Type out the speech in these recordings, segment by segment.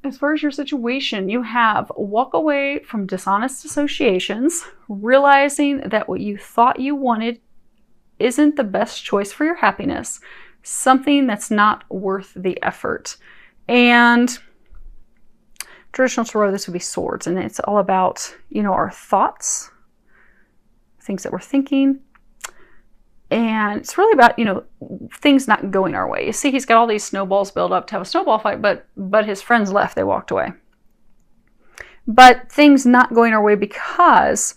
as far as your situation, you have walk away from dishonest associations, realizing that what you thought you wanted isn't the best choice for your happiness, something that's not worth the effort. And traditional tarot, this would be swords, and it's all about, our thoughts, things that we're thinking. And it's really about, things not going our way. You see, he's got all these snowballs built up to have a snowball fight, but his friends left, they walked away. But things not going our way because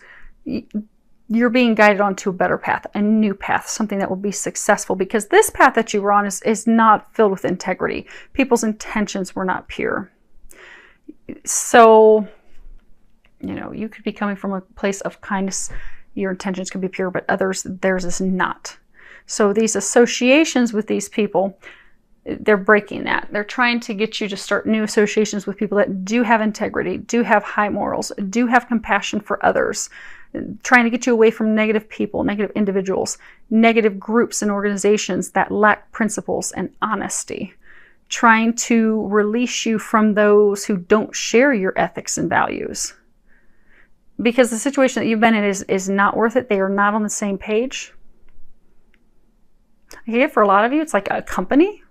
you're being guided onto a better path, a new path, something that will be successful, because this path that you were on is not filled with integrity. People's intentions were not pure. So, you could be coming from a place of kindness. Your intentions could be pure, but theirs is not. So these associations with these people, they're breaking that. They're trying to get you to start new associations with people that do have integrity, do have high morals, do have compassion for others, trying to get you away from negative people, negative individuals, negative groups and organizations that lack principles and honesty, trying to release you from those who don't share your ethics and values. Because the situation that you've been in is not worth it. They are not on the same page. Okay, for a lot of you, it's like a company,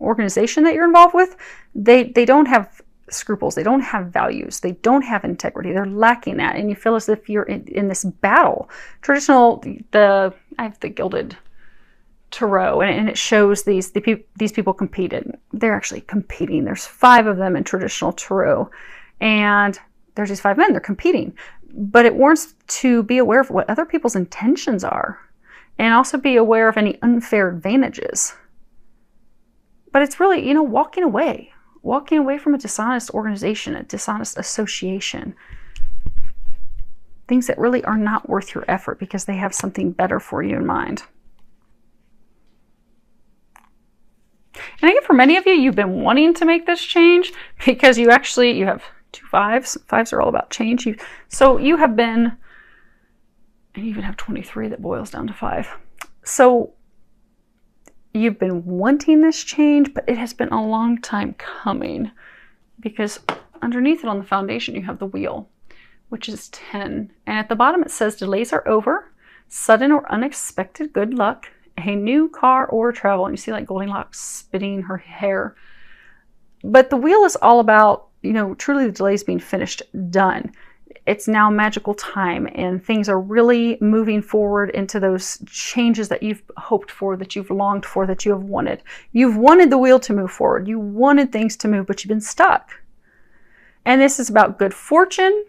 organization that you're involved with. They don't have scruples. They don't have values. They don't have integrity. They're lacking that. And you feel as if you're in this battle. Traditional, I have the Gilded Tarot, and it shows these people competed. They're actually competing. There's 5 of them in traditional tarot. And there's these 5 men, they're competing. But it warns to be aware of what other people's intentions are, and also be aware of any unfair advantages. But it's really, walking away from a dishonest organization, a dishonest association. Things that really are not worth your effort because they have something better for you in mind. And I think for many of you, you've been wanting to make this change because you have 2 5s. 5s are all about change. So you have been, and you even have 23 that boils down to 5. So you've been wanting this change, but it has been a long time coming, because underneath it on the foundation, you have the wheel, which is 10. And at the bottom, it says delays are over, sudden or unexpected good luck, a new car or travel. And you see like Goldilocks spitting her hair. But the wheel is all about, truly the delays being finished, done. It's now magical time, and things are really moving forward into those changes that you've hoped for, that you've longed for, that you have wanted. You've wanted the wheel to move forward. You wanted things to move, but you've been stuck. And this is about good fortune,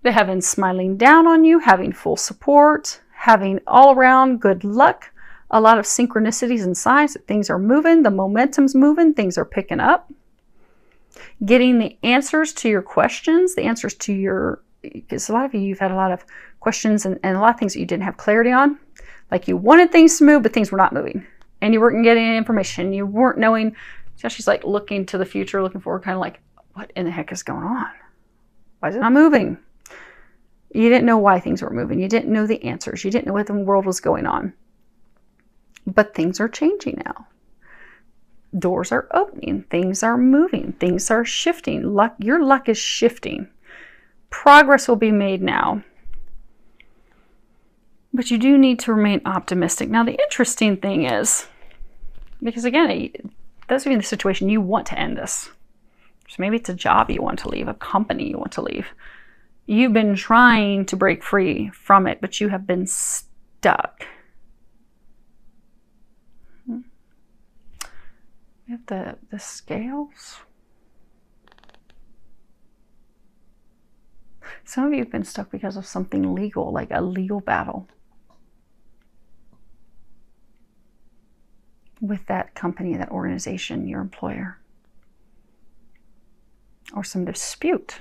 the heavens smiling down on you, having full support, having all around good luck, a lot of synchronicities and signs that things are moving, the momentum's moving, things are picking up. Getting the answers to your questions, the answers to because a lot of you've had a lot of questions and a lot of things that you didn't have clarity on. Like you wanted things to move, but things were not moving. And you weren't getting any information. You weren't knowing. So she's like looking to the future, looking forward, kind of like, what in the heck is going on? Why is it not moving? You didn't know why things were moving. You didn't know the answers. You didn't know what the world was going on. But things are changing now. Doors are opening. Things are moving. Things are shifting. Your luck is shifting. Progress will be made now. But you do need to remain optimistic. Now, the interesting thing is, because again, those of you in the situation, you want to end this. So maybe it's a job you want to leave, a company you want to leave. You've been trying to break free from it, but you have been stuck. We have the scales. Some of you have been stuck because of something legal, like a legal battle with that company, that organization, your employer, or some dispute.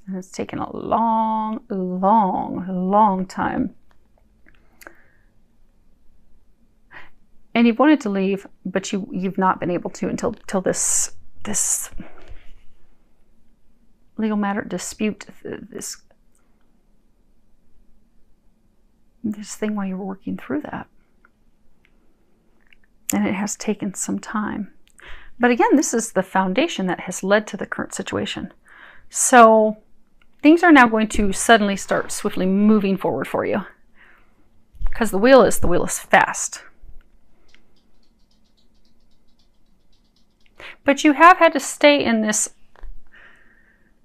And it's taken a long, long, long time. And you've wanted to leave, but you've not been able to until this legal matter dispute, this thing while you were working through that. And it has taken some time. But again, this is the foundation that has led to the current situation. So things are now going to suddenly start swiftly moving forward for you, because the wheel is fast. But you have had to stay in this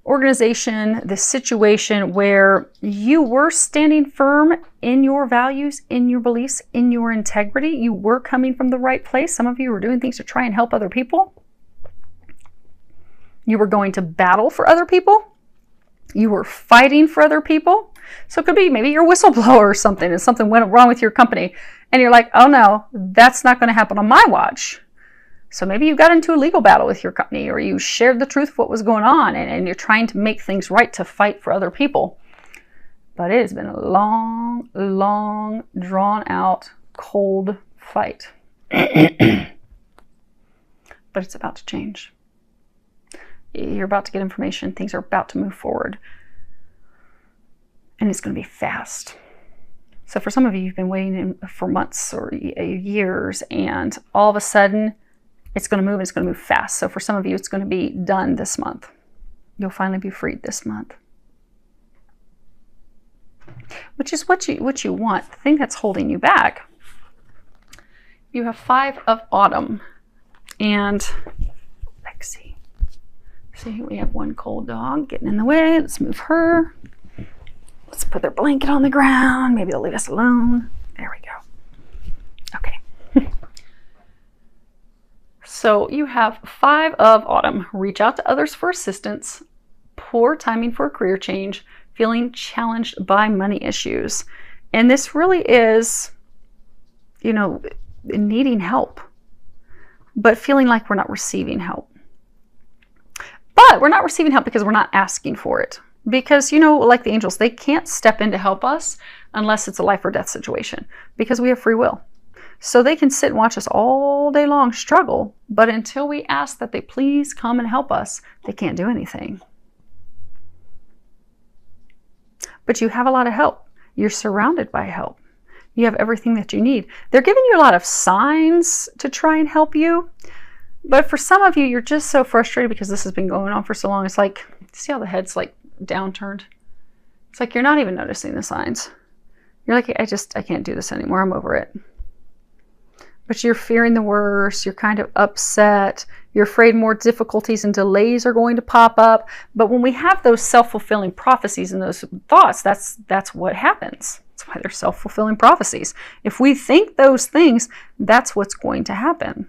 organization, this situation where you were standing firm in your values, in your beliefs, in your integrity. You were coming from the right place. Some of you were doing things to try and help other people. You were going to battle for other people. You were fighting for other people. So it could be maybe you're a whistleblower or something, and something went wrong with your company, and you're like, oh no, that's not going to happen on my watch. So maybe you got into a legal battle with your company, or you shared the truth of what was going on, and you're trying to make things right to fight for other people. But it has been a long, long, drawn out, cold fight. But it's about to change. You're about to get information. Things are about to move forward. And it's going to be fast. So for some of you, you've been waiting for months or years, and all of a sudden, it's going to move, and it's going to move fast. So for some of you, it's going to be done this month. You'll finally be freed this month. Which is what you want. The thing that's holding you back. You have 5 of Autumn. And let's see. See, we have one cold dog getting in the way. Let's move her. Let's put their blanket on the ground. Maybe they'll leave us alone. There we go. Okay. So you have 5 of Autumn. Reach out to others for assistance. Poor timing for a career change. Feeling challenged by money issues. And this really is, needing help, but feeling like we're not receiving help. But we're not receiving help because we're not asking for it. Because, like the angels, they can't step in to help us unless it's a life or death situation, because we have free will. So they can sit and watch us all day long struggle, but until we ask that they please come and help us, they can't do anything. But you have a lot of help. You're surrounded by help. You have everything that you need. They're giving you a lot of signs to try and help you. But for some of you, you're just so frustrated because this has been going on for so long. It's like, see how the head's like downturned? It's like you're not even noticing the signs. You're like, I can't do this anymore. I'm over it. But you're fearing the worst. You're kind of upset. You're afraid more difficulties and delays are going to pop up. But when we have those self-fulfilling prophecies and those thoughts, that's what happens. That's why they're self-fulfilling prophecies. If we think those things, that's what's going to happen.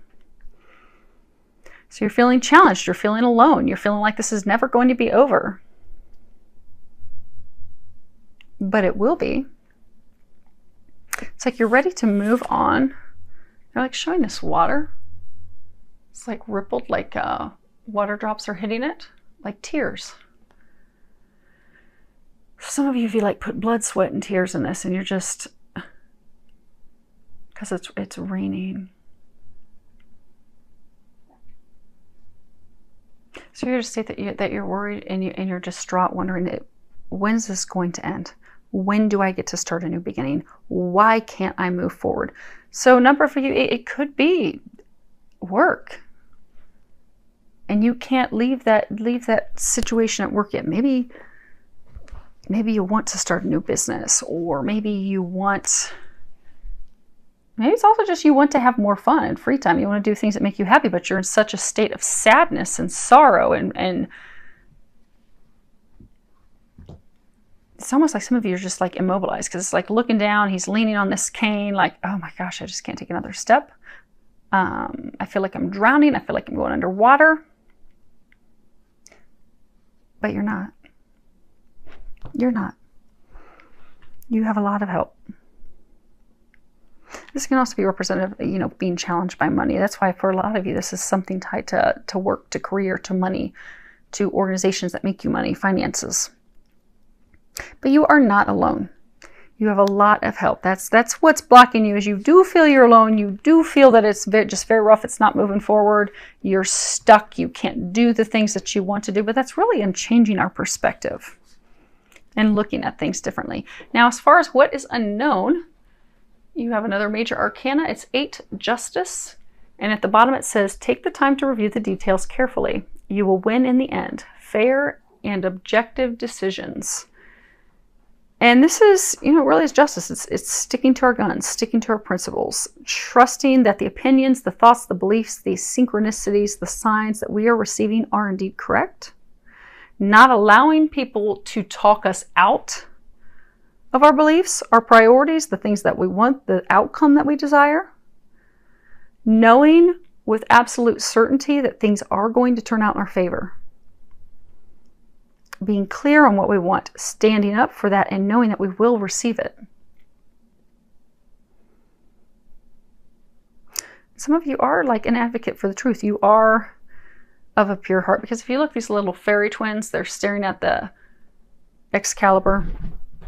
So you're feeling challenged. You're feeling alone. You're feeling like this is never going to be over. But it will be. It's like you're ready to move on. You're like showing this water. It's like rippled, like water drops are hitting it, like tears. Some of you, if you like put blood, sweat, and tears in this, and you're just, because it's raining. So you're to state that you're worried and you're distraught, wondering, when's this going to end? When do I get to start a new beginning? Why can't I move forward? So a number of you, it could be work. And you can't leave that situation at work yet. Maybe you want to start a new business, or maybe it's also just you want to have more fun and free time. You want to do things that make you happy, but you're in such a state of sadness and sorrow, and it's almost like some of you are just like immobilized, because it's like looking down, he's leaning on this cane like, oh my gosh, I just can't take another step. I feel like I'm drowning. I feel like I'm going underwater. But you're not. You're not. You have a lot of help. This can also be representative, being challenged by money. That's why for a lot of you, this is something tied to work, to career, to money, to organizations that make you money, finances. But you are not alone. You have a lot of help. That's what's blocking you, is you do feel you're alone. You do feel that it's just very rough. It's not moving forward. You're stuck. You can't do the things that you want to do. But that's really in changing our perspective and looking at things differently. Now, as far as what is unknown, you have another major arcana. It's 8, Justice. And at the bottom it says, take the time to review the details carefully. You will win in the end. Fair and objective decisions. And this is, really is justice. It's sticking to our guns, sticking to our principles, trusting that the opinions, the thoughts, the beliefs, the synchronicities, the signs that we are receiving are indeed correct. Not allowing people to talk us out of our beliefs, our priorities, the things that we want, the outcome that we desire. Knowing with absolute certainty that things are going to turn out in our favor. Being clear on what we want, standing up for that, and knowing that we will receive it. Some of you are like an advocate for the truth. You are of a pure heart. Because if you look, these little fairy twins, they're staring at the Excalibur,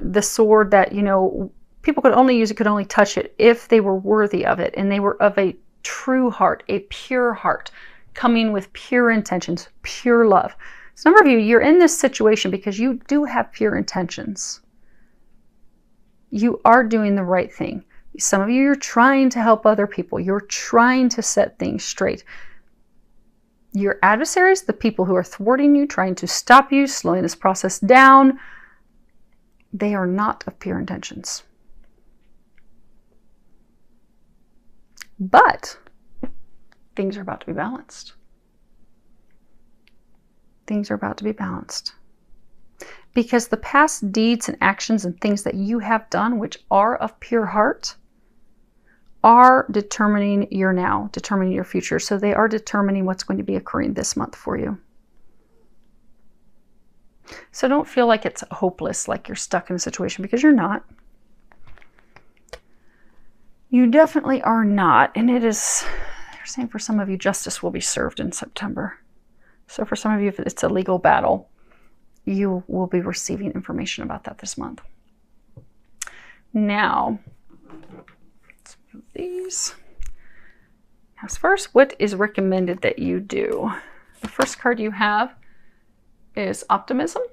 the sword that, people could only use it, could only touch it if they were worthy of it. And they were of a true heart, a pure heart, coming with pure intentions, pure love. Some of you, you're in this situation because you do have pure intentions. You are doing the right thing. Some of you, you're trying to help other people. You're trying to set things straight. Your adversaries, the people who are thwarting you, trying to stop you, slowing this process down, they are not of pure intentions. But things are about to be balanced. Things are about to be balanced. Because the past deeds and actions and things that you have done, which are of pure heart, are determining your now, determining your future. So they are determining what's going to be occurring this month for you. So don't feel like it's hopeless, like you're stuck in a situation, because you're not. You definitely are not. And it is, they're saying for some of you, justice will be served in September. So for some of you, if it's a legal battle, you will be receiving information about that this month. Now, let's move these. As first, what is recommended that you do? The first card you have is optimism.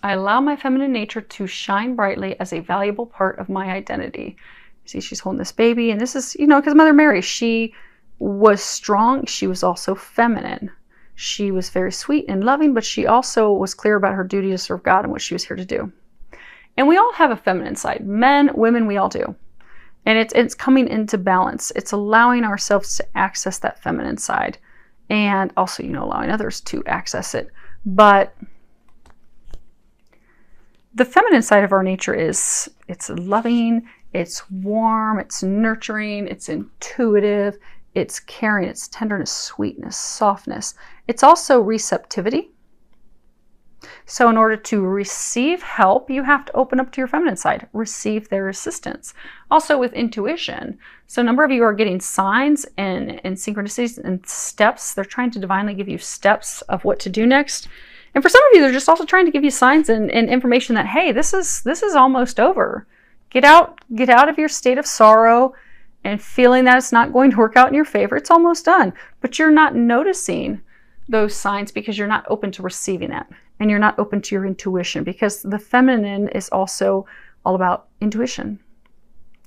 I allow my feminine nature to shine brightly as a valuable part of my identity. See, she's holding this baby, and this is, because Mother Mary, she was strong. She was also feminine. She was very sweet and loving, but she also was clear about her duty to serve God and what she was here to do. And we all have a feminine side. Men, women, we all do. And it's coming into balance. It's allowing ourselves to access that feminine side. And also, allowing others to access it. But the feminine side of our nature it's loving, it's warm, it's nurturing, it's intuitive, it's caring, it's tenderness, sweetness, softness. It's also receptivity. So in order to receive help, you have to open up to your feminine side, receive their assistance. Also with intuition. So a number of you are getting signs and synchronicities and steps. They're trying to divinely give you steps of what to do next. And for some of you, they're just also trying to give you signs and information that, hey, this is almost over. Get out of your state of sorrow and feeling that it's not going to work out in your favor. It's almost done. But you're not noticing those signs because you're not open to receiving that. And you're not open to your intuition, because the feminine is also all about intuition.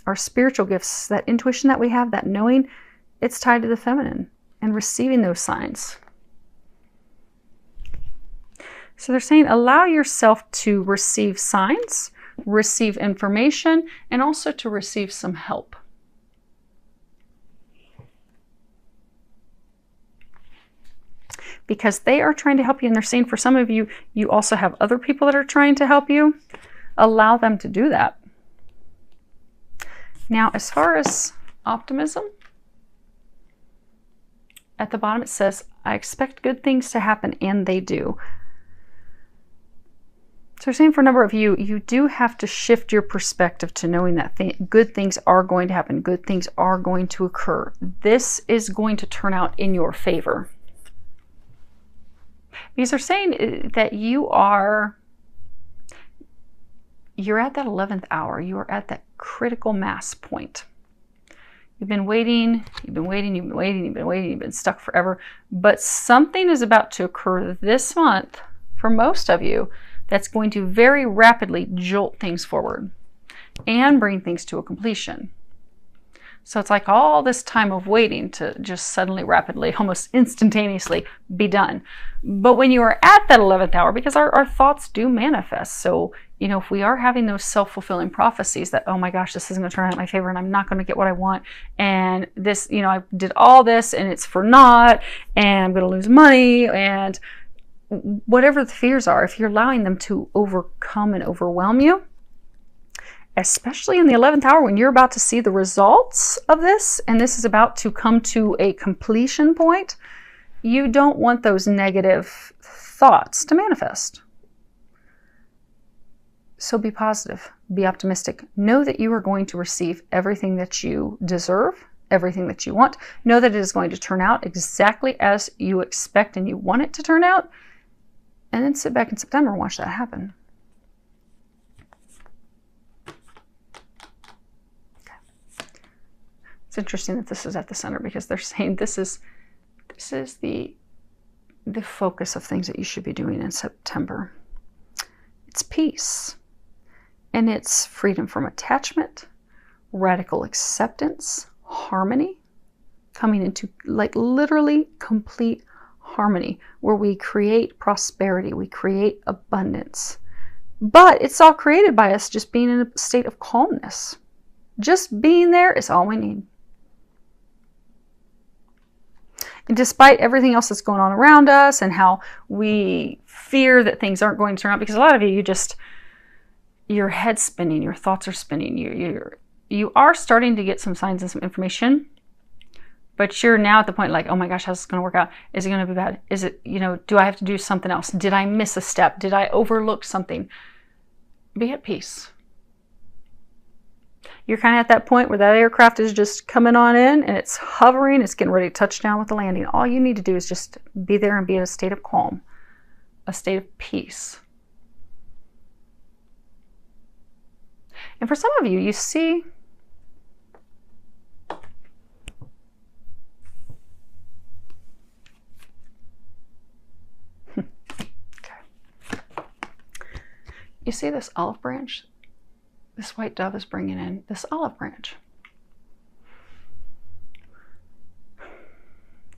Our spiritual gifts, that intuition that we have, that knowing, it's tied to the feminine and receiving those signs. So they're saying allow yourself to receive signs, receive information, and also to receive some help. Because they are trying to help you, and they're saying for some of you, you also have other people that are trying to help you. Allow them to do that. Now, as far as optimism, at the bottom it says, I expect good things to happen, and they do. So they're saying for a number of you, you do have to shift your perspective to knowing that good things are going to happen, good things are going to occur. This is going to turn out in your favor. Because they're saying that you're at that 11th hour. You are at that critical mass point. You've been waiting, you've been waiting, you've been waiting, you've been waiting, you've been stuck forever. But something is about to occur this month for most of you that's going to very rapidly jolt things forward and bring things to a completion. So it's like all this time of waiting to just suddenly, rapidly, almost instantaneously be done. But when you are at that 11th hour, because our thoughts do manifest. So, you know, if we are having those self-fulfilling prophecies that, oh my gosh, this isn't going to turn out in my favor and I'm not going to get what I want. And this, you know, I did all this and it's for naught and I'm going to lose money and whatever the fears are, if you're allowing them to overcome and overwhelm you, especially in the 11th hour when you're about to see the results of this, and this is about to come to a completion point, you don't want those negative thoughts to manifest. So be positive, be optimistic. Know that you are going to receive everything that you deserve, everything that you want. Know that it is going to turn out exactly as you expect and you want it to turn out. And then sit back in September and watch that happen. It's interesting that this is at the center because they're saying this is the focus of things that you should be doing in September. It's peace. And it's freedom from attachment, radical acceptance, harmony, coming into like literally complete harmony where we create prosperity, we create abundance. But it's all created by us just being in a state of calmness. Just being there is all we need. And despite everything else that's going on around us and how we fear that things aren't going to turn out, because a lot of you just, your head's spinning, your thoughts are spinning, you are starting to get some signs and some information, but you're now at the point like, oh my gosh, how's this going to work out? Is it going to be bad? Is it, you know, do I have to do something else? Did I miss a step? Did I overlook something? Be at peace. You're kind of at that point where that aircraft is just coming on in and it's hovering, it's getting ready to touch down with the landing. All you need to do is just be there and be in a state of calm, a state of peace. And for some of you, you see, you see this olive branch? This white dove is bringing in this olive branch.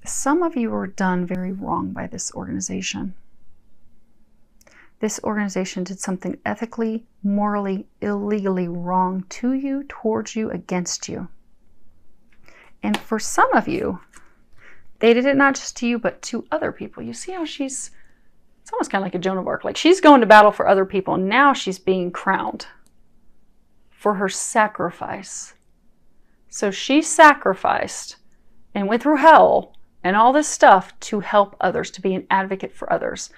Some of you were done very wrong by this organization. This organization did something ethically, morally, illegally wrong to you, towards you, against you. And for some of you, they did it not just to you, but to other people. You see how it's almost kind of like a Joan of Arc. Like she's going to battle for other people. And now she's being crowned for her sacrifice. So she sacrificed and went through hell and all this stuff to help others, to be an advocate for others.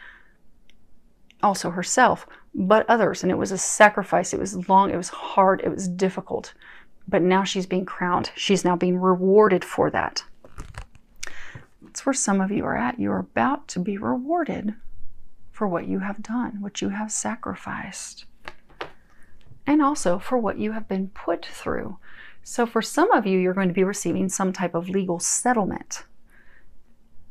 Also herself, but others. And it was a sacrifice. It was long, it was hard, it was difficult. But now she's being crowned. She's now being rewarded for that. That's where some of you are at. You're about to be rewarded for what you have done, what you have sacrificed. And also for what you have been put through. So for some of you, you're going to be receiving some type of legal settlement.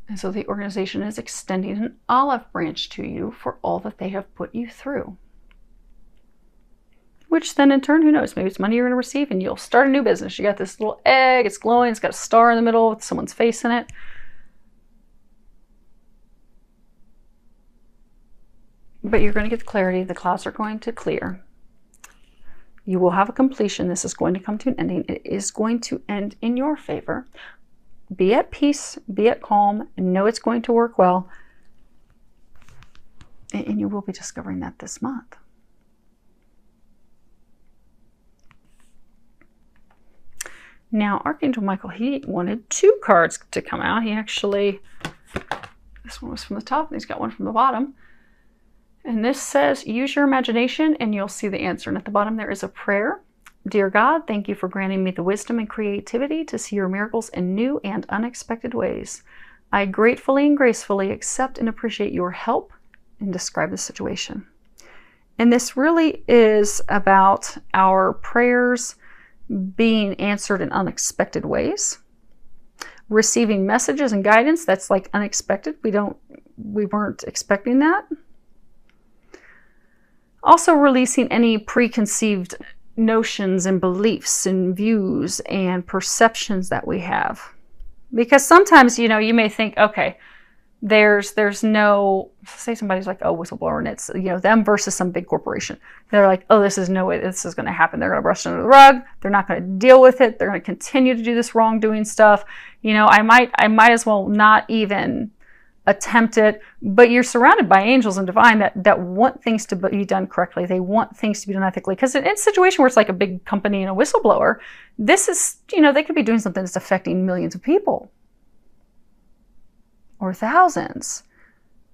And so the organization is extending an olive branch to you for all that they have put you through. Which then in turn, who knows, maybe it's money you're going to receive and you'll start a new business. You got this little egg, it's glowing, it's got a star in the middle with someone's face in it. But you're going to get the clarity, the clouds are going to clear. You will have a completion. This is going to come to an ending. It is going to end in your favor. Be at peace, be at calm, and know it's going to work well. And you will be discovering that this month. Now, Archangel Michael, he wanted 2 cards to come out. He actually, this one was from the top, and he's got one from the bottom. And this says, use your imagination and you'll see the answer. And at the bottom there is a prayer. Dear God, thank you for granting me the wisdom and creativity to see your miracles in new and unexpected ways. I gratefully and gracefully accept and appreciate your help and describe the situation. And this really is about our prayers being answered in unexpected ways. Receiving messages and guidance that's like unexpected. We weren't expecting that. Also releasing any preconceived notions and beliefs and views and perceptions that we have. Because sometimes, you know, you may think, okay, there's no, say somebody's like, oh, whistleblower, and it's, you know, them versus some big corporation. They're like, oh, this is no way this is going to happen. They're going to brush it under the rug. They're not going to deal with it. They're going to continue to do this wrongdoing stuff. You know, I might as well not even attempt it. But you're surrounded by angels and divine that want things to be done correctly. They want things to be done ethically. Because in a situation where it's like a big company and a whistleblower, this is, you know, they could be doing something that's affecting millions of people. Or thousands.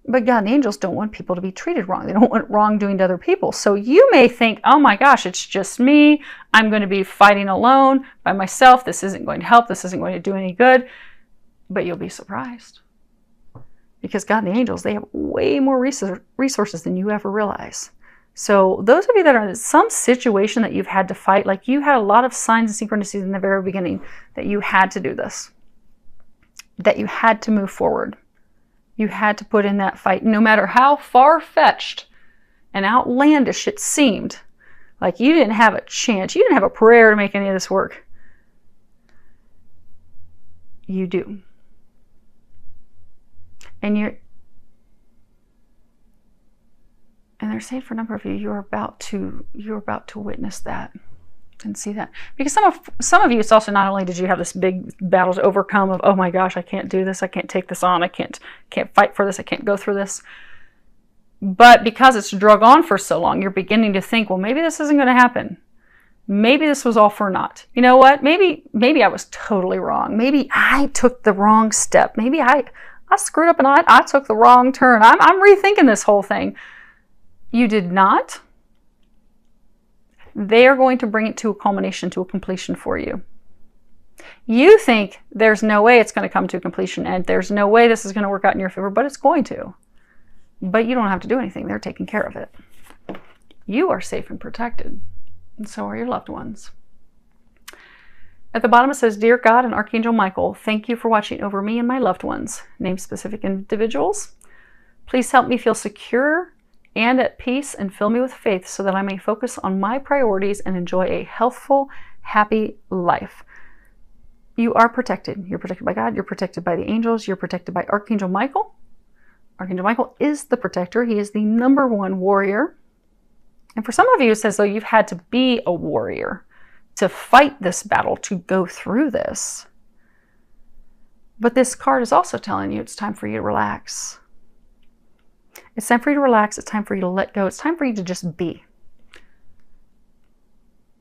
But God and the angels don't want people to be treated wrong. They don't want wrongdoing to other people. So you may think, oh my gosh, it's just me. I'm going to be fighting alone by myself. This isn't going to help. This isn't going to do any good. But you'll be surprised. Because God and the angels, they have way more resources than you ever realize. So those of you that are in some situation that you've had to fight, like you had a lot of signs and synchronicities in the very beginning that you had to do this. That you had to move forward. You had to put in that fight, no matter how far-fetched and outlandish it seemed. Like you didn't have a chance. You didn't have a prayer to make any of this work. You do. And they're saying for a number of you, you're about to witness that. And see that, because some of you, it's also not only did you have this big battle to overcome of, oh my gosh, I can't do this, I can't take this on, I can't fight for this, I can't go through this, but because it's drug on for so long, you're beginning to think, well, maybe this isn't going to happen. Maybe this was all for naught. You know what? Maybe I was totally wrong. Maybe I took the wrong step. Maybe I screwed up and I took the wrong turn. I'm rethinking this whole thing. You did not. They are going to bring it to a culmination, to a completion for you. You think there's no way it's going to come to completion and there's no way this is going to work out in your favor, but it's going to. But you don't have to do anything. They're taking care of it. You are safe and protected, and so are your loved ones. At the bottom it says, Dear God and Archangel Michael, thank you for watching over me and my loved ones. Name specific individuals. Please help me feel secure and at peace, and fill me with faith so that I may focus on my priorities and enjoy a healthful, happy life. You are protected. You're protected by God. You're protected by the angels. You're protected by Archangel Michael. Archangel Michael is the protector. He is the #1 warrior. And for some of you, it says though you've had to be a warrior to fight this battle, to go through this. But this card is also telling you it's time for you to relax. It's time for you to relax. It's time for you to let go. It's time for you to just be.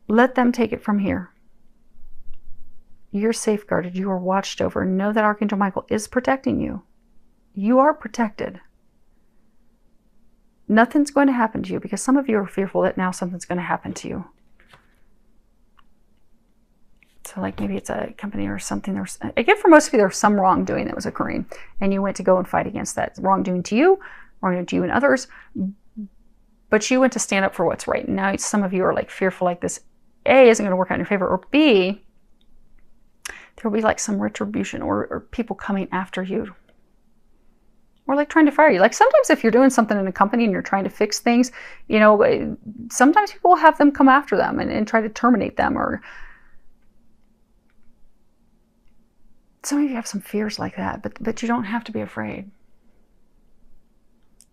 Let them take it from here. You're safeguarded. You are watched over. Know that Archangel Michael is protecting you. You are protected. Nothing's going to happen to you, because some of you are fearful that now something's going to happen to you. So like maybe it's a company or something. Again, for most of you, there's some wrongdoing that was occurring, and you went to go and fight against that wrongdoing to you, wrongdoing to you and others, but you went to stand up for what's right. And now some of you are like fearful, like this A isn't going to work out in your favor, or B, there will be like some retribution or people coming after you, or like trying to fire you. Like sometimes if you're doing something in a company and you're trying to fix things, you know, sometimes people will have them come after them and try to terminate them, or some of you have some fears like that, but you don't have to be afraid.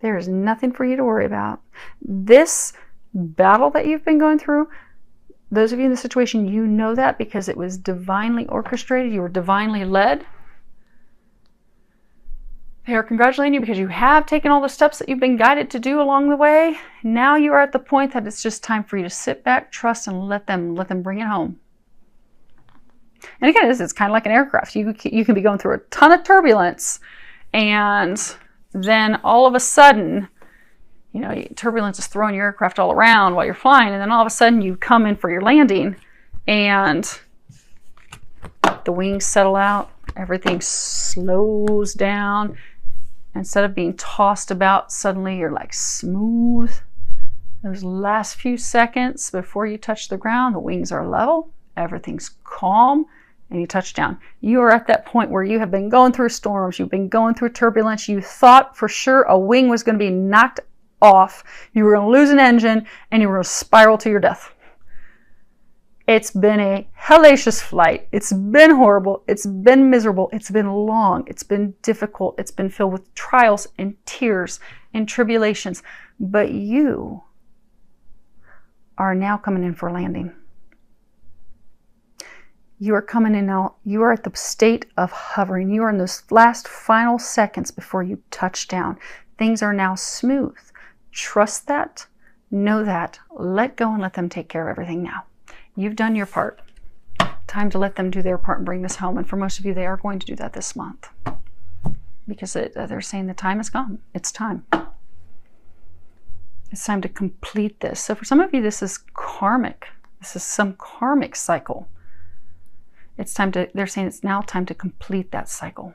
There is nothing for you to worry about. This battle that you've been going through, those of you in the situation, you know that because it was divinely orchestrated. You were divinely led. They are congratulating you because you have taken all the steps that you've been guided to do along the way. Now you are at the point that it's just time for you to sit back, trust, and let them bring it home. And again, it's kind of like an aircraft. You can be going through a ton of turbulence, and then all of a sudden, you know, turbulence is throwing your aircraft all around while you're flying, and then all of a sudden you come in for your landing, and the wings settle out, everything slows down. Instead of being tossed about, suddenly you're like smooth. Those last few seconds before you touch the ground, the wings are level, everything's calm, and you touch down. You are at that point where you have been going through storms, you've been going through turbulence, you thought for sure a wing was going to be knocked off, you were going to lose an engine, and you were going to spiral to your death. It's been a hellacious flight. It's been horrible. It's been miserable. It's been long. It's been difficult. It's been filled with trials and tears and tribulations. But you are now coming in for a landing. You are coming in now. You are at the state of hovering. You are in those last final seconds before you touch down. Things are now smooth. Trust that. Know that. Let go and let them take care of everything now. You've done your part. Time to let them do their part and bring this home. And for most of you, they are going to do that this month. Because they're saying the time has come. It's time. It's time to complete this. So for some of you, this is karmic. This is some karmic cycle. It's time to, they're saying it's now time to complete that cycle.